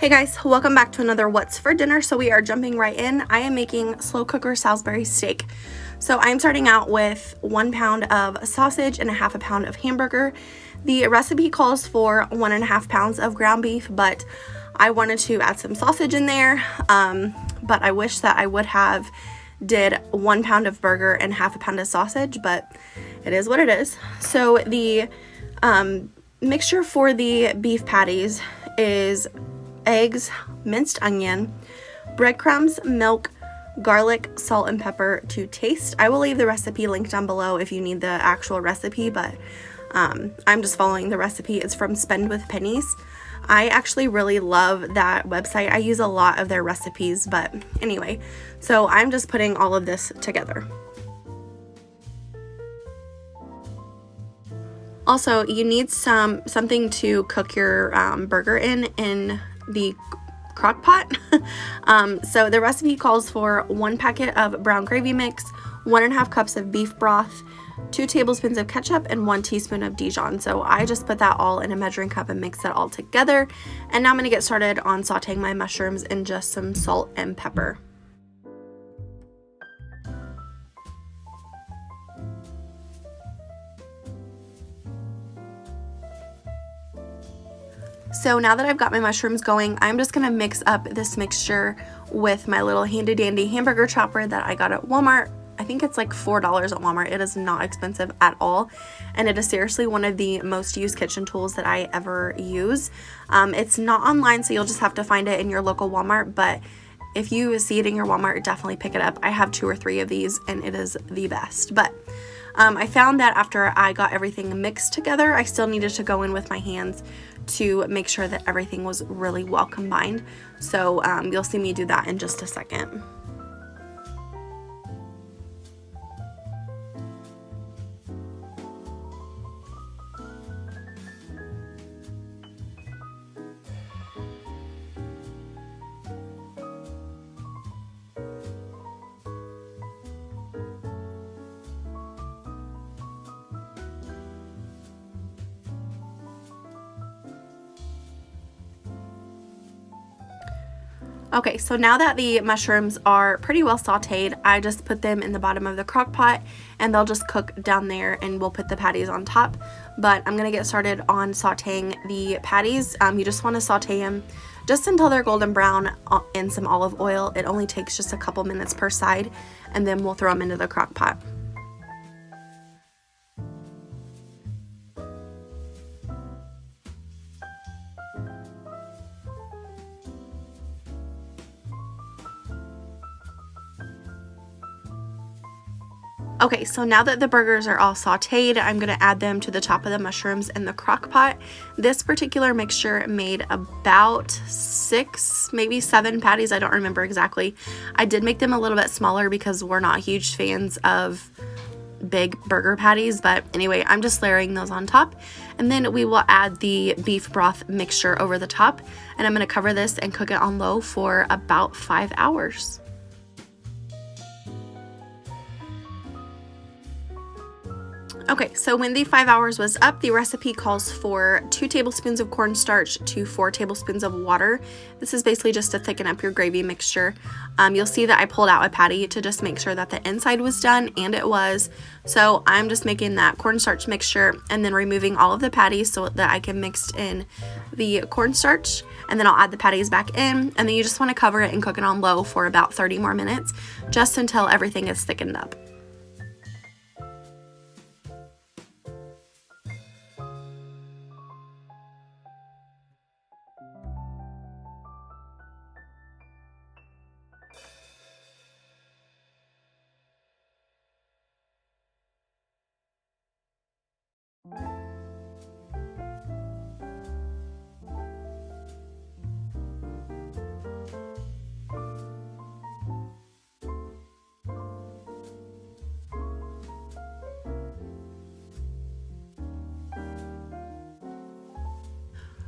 Hey guys, welcome back to another What's for Dinner. So we are jumping right in. I am making slow cooker Salisbury steak. So I'm starting out with 1 pound of sausage and a half a pound of hamburger. The recipe calls for 1.5 pounds of ground beef, but I wanted to add some sausage in there. But I wish that I would have did 1 pound of burger and half a pound of sausage, but it is what it is. So the mixture for the beef patties is eggs, minced onion, breadcrumbs, milk, garlic, salt, and pepper to taste. I will leave the recipe linked down below if you need the actual recipe, but I'm just following the recipe. It's from Spend with Pennies. I actually really love that website. I use a lot of their recipes, but anyway, so I'm just putting all of this together. Also, you need something to cook your burger in the crock pot. So the recipe calls for 1 packet of brown gravy mix, 1.5 cups of beef broth, 2 tablespoons of ketchup, and 1 teaspoon of Dijon. So I just put that all in a measuring cup and mix it all together. And now I'm going to get started on sauteing my mushrooms in just some salt and pepper. So now that I've got my mushrooms going, I'm just going to mix up this mixture with my little handy dandy hamburger chopper that I got at Walmart. I think it's like $4 at Walmart. It is not expensive at all, and it is seriously one of the most used kitchen tools that I ever use. It's not online, so you'll just have to find it in your local Walmart, but if you see it in your Walmart, definitely pick it up. I have 2 or 3 of these, and it is the best. But I found that after I got everything mixed together, I still needed to go in with my hands to make sure that everything was really well combined. So you'll see me do that in just a second. Okay, so now that the mushrooms are pretty well sauteed, I just put them in the bottom of the crock pot and they'll just cook down there, and we'll put the patties on top. But I'm gonna get started on sauteing the patties. You just wanna saute them just until they're golden brown in some olive oil. It only takes just a couple minutes per side, and then we'll throw them into the crock pot. Okay, so now that the burgers are all sauteed, I'm going to add them to the top of the mushrooms in the crock pot. This particular mixture made about 6, maybe 7 patties. I don't remember exactly. I did make them a little bit smaller because we're not huge fans of big burger patties, but anyway, I'm just layering those on top, and then we will add the beef broth mixture over the top, and I'm going to cover this and cook it on low for about 5 hours. Okay, so when the 5 hours was up, the recipe calls for 2 tablespoons of cornstarch to 4 tablespoons of water. This is basically just to thicken up your gravy mixture. You'll see that I pulled out a patty to just make sure that the inside was done, and it was. So I'm just making that cornstarch mixture and then removing all of the patties so that I can mix in the cornstarch, and then I'll add the patties back in, and then you just want to cover it and cook it on low for about 30 more minutes, just until everything is thickened up.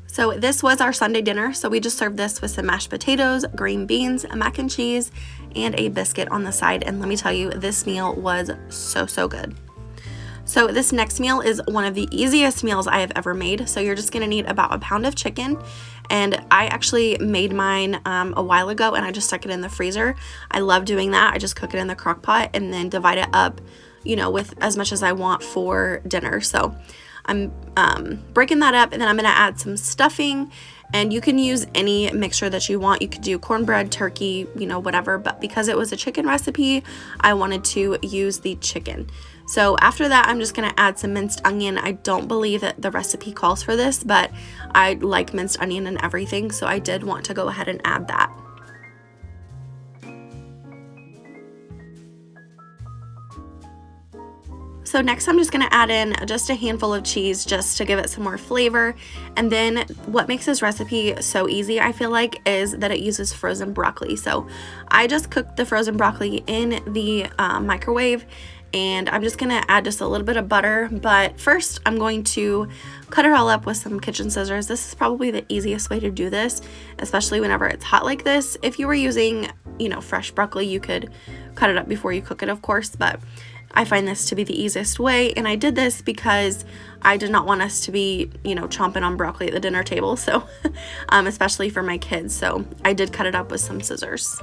So this was our Sunday dinner. So we just served this with some mashed potatoes, green beans, mac and cheese, and a biscuit on the side. And let me tell you, this meal was so good. So this next meal is one of the easiest meals I have ever made. So you're just gonna need about a pound of chicken, and I actually made mine a while ago, and I just stuck it in the freezer. I love doing that. I just cook it in the crock pot and then divide it up, you know, with as much as I want for dinner. So I'm breaking that up, and then I'm gonna add some stuffing, and you can use any mixture that you want. You could do cornbread, turkey, you know, whatever, but because it was a chicken recipe, I wanted to use the chicken. So after that, I'm just gonna add some minced onion. I don't believe that the recipe calls for this, but I like minced onion and everything, so I did want to go ahead and add that. So next I'm just gonna add in just a handful of cheese just to give it some more flavor. And then what makes this recipe so easy, I feel like, is that it uses frozen broccoli. So I just cooked the frozen broccoli in the microwave, and I'm just gonna add just a little bit of butter. But first I'm going to cut it all up with some kitchen scissors. This is probably the easiest way to do this, especially whenever it's hot like this. If you were using, you know, fresh broccoli, you could cut it up before you cook it, of course, but I find this to be the easiest way, and I did this because I did not want us to be, you know, chomping on broccoli at the dinner table, so especially for my kids, so I did cut it up with some scissors.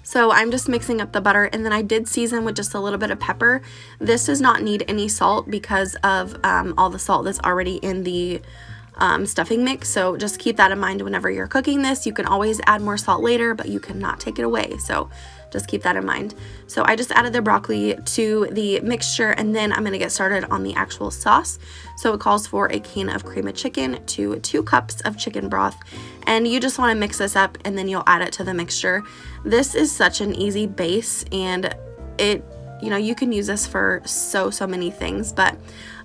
So I'm just mixing up the butter, and then I did season with just a little bit of pepper. This does not need any salt because of all the salt that's already in the stuffing mix. So just keep that in mind whenever you're cooking this. You can always add more salt later, but you cannot take it away. So just keep that in mind. So I just added the broccoli to the mixture, and then I'm gonna get started on the actual sauce. So it calls for a can of cream of chicken to 2 cups of chicken broth, and you just wanna mix this up, and then you'll add it to the mixture. This is such an easy base, and it, you know, you can use this for so many things, but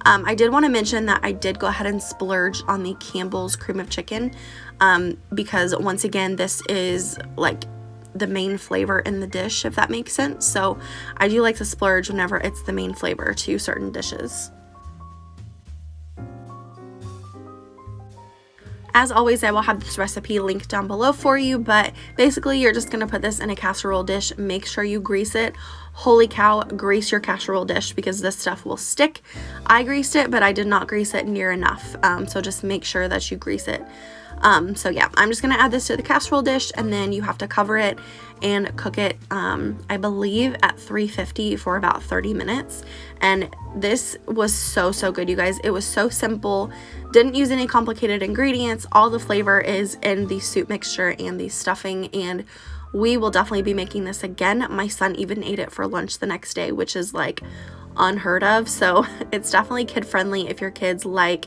I did want to mention that I did go ahead and splurge on the Campbell's cream of chicken because once again, this is like the main flavor in the dish, if that makes sense. So I do like to splurge whenever it's the main flavor to certain dishes. As always, I will have this recipe linked down below for you, but basically you're just gonna put this in a casserole dish. Make sure you grease it. Holy cow, grease your casserole dish because this stuff will stick. I greased it, but I did not grease it near enough, so just make sure that you grease it. So yeah, I'm just gonna add this to the casserole dish, and then you have to cover it and cook it, I believe at 350 for about 30 minutes. And this was so good, you guys. It was so simple, didn't use any complicated ingredients. All the flavor is in the soup mixture and the stuffing, and we will definitely be making this again. My son even ate it for lunch the next day, which is like unheard of. So it's definitely kid friendly if your kids like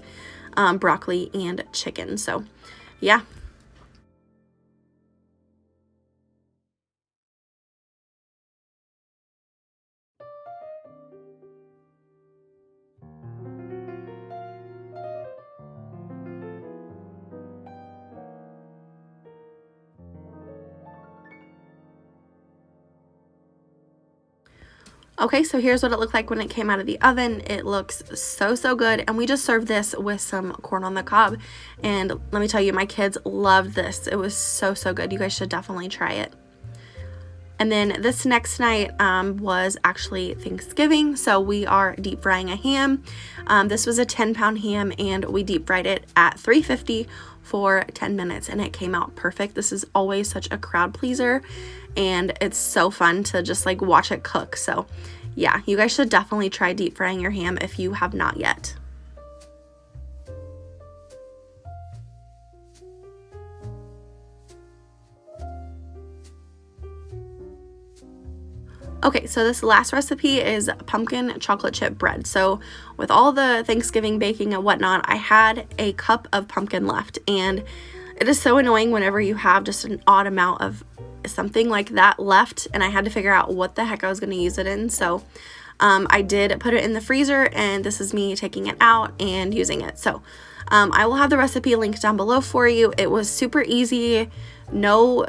broccoli and chicken. So yeah. Okay, so here's what it looked like when it came out of the oven. It looks so good, and we just served this with some corn on the cob, and let me tell you, my kids loved this. It was so good. You guys should definitely try it. And then this next night was actually Thanksgiving, so we are deep frying a ham. This was a 10-pound ham, and we deep fried it at 350 for 10 minutes, and it came out perfect. This is always such a crowd pleaser, and it's so fun to just like watch it cook. So yeah, you guys should definitely try deep frying your ham if you have not yet. Okay, so this last recipe is pumpkin chocolate chip bread. So with all the Thanksgiving baking and whatnot, I had a cup of pumpkin left, and it is so annoying whenever you have just an odd amount of something like that left, and I had to figure out what the heck I was going to use it in. So I did put it in the freezer, and this is me taking it out and using it. So I will have the recipe linked down below for you. It was super easy, no,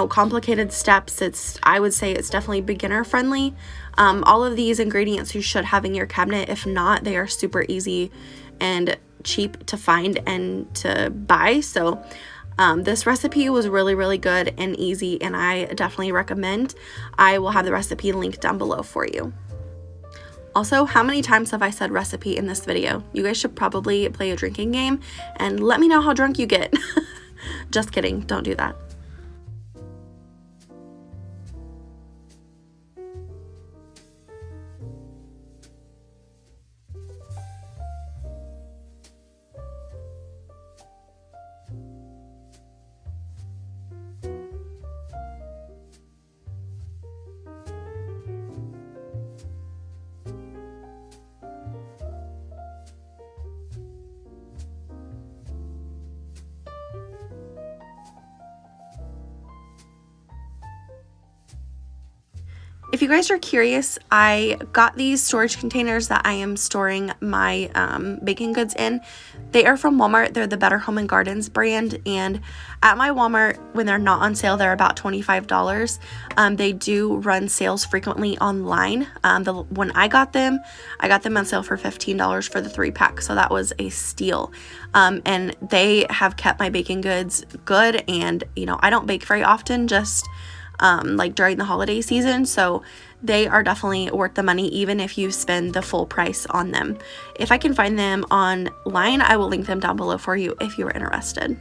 complicated steps. I would say it's definitely beginner friendly. All of these ingredients you should have in your cabinet. If not, they are super easy and cheap to find and to buy. So this recipe was really, really good and easy, and I definitely recommend. I will have the recipe linked down below for you. Also, how many times have I said recipe in this video? You guys should probably play a drinking game and let me know how drunk you get. Just kidding, don't do that. If you guys are curious, I got these storage containers that I am storing my baking goods in. They are from Walmart. They're the Better Home & Gardens brand, and at my Walmart, when they're not on sale, they're about $25. They do run sales frequently online. When I got them on sale for $15 for the 3-pack, so that was a steal. And they have kept my baking goods good, and I don't bake very often, just like during the holiday season, so they are definitely worth the money even if you spend the full price on them. If I can find them online, I will link them down below for you if you are interested.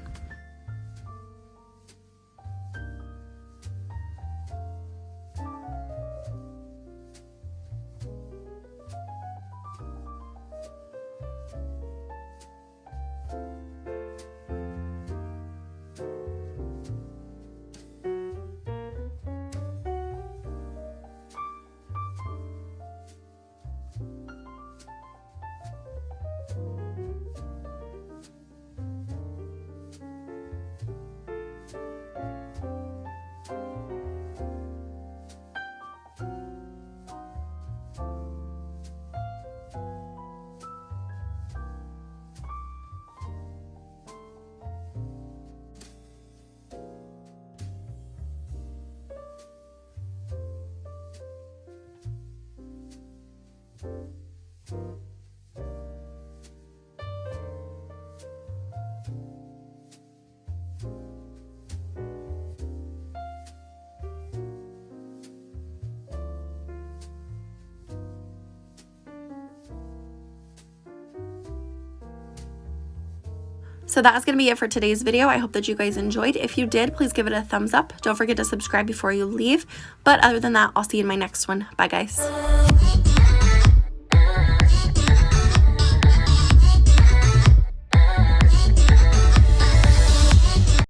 So that is going to be it for today's video. I hope that you guys enjoyed. If you did, please give it a thumbs up. Don't forget to subscribe before you leave. But other than that, I'll see you in my next one. Bye, guys.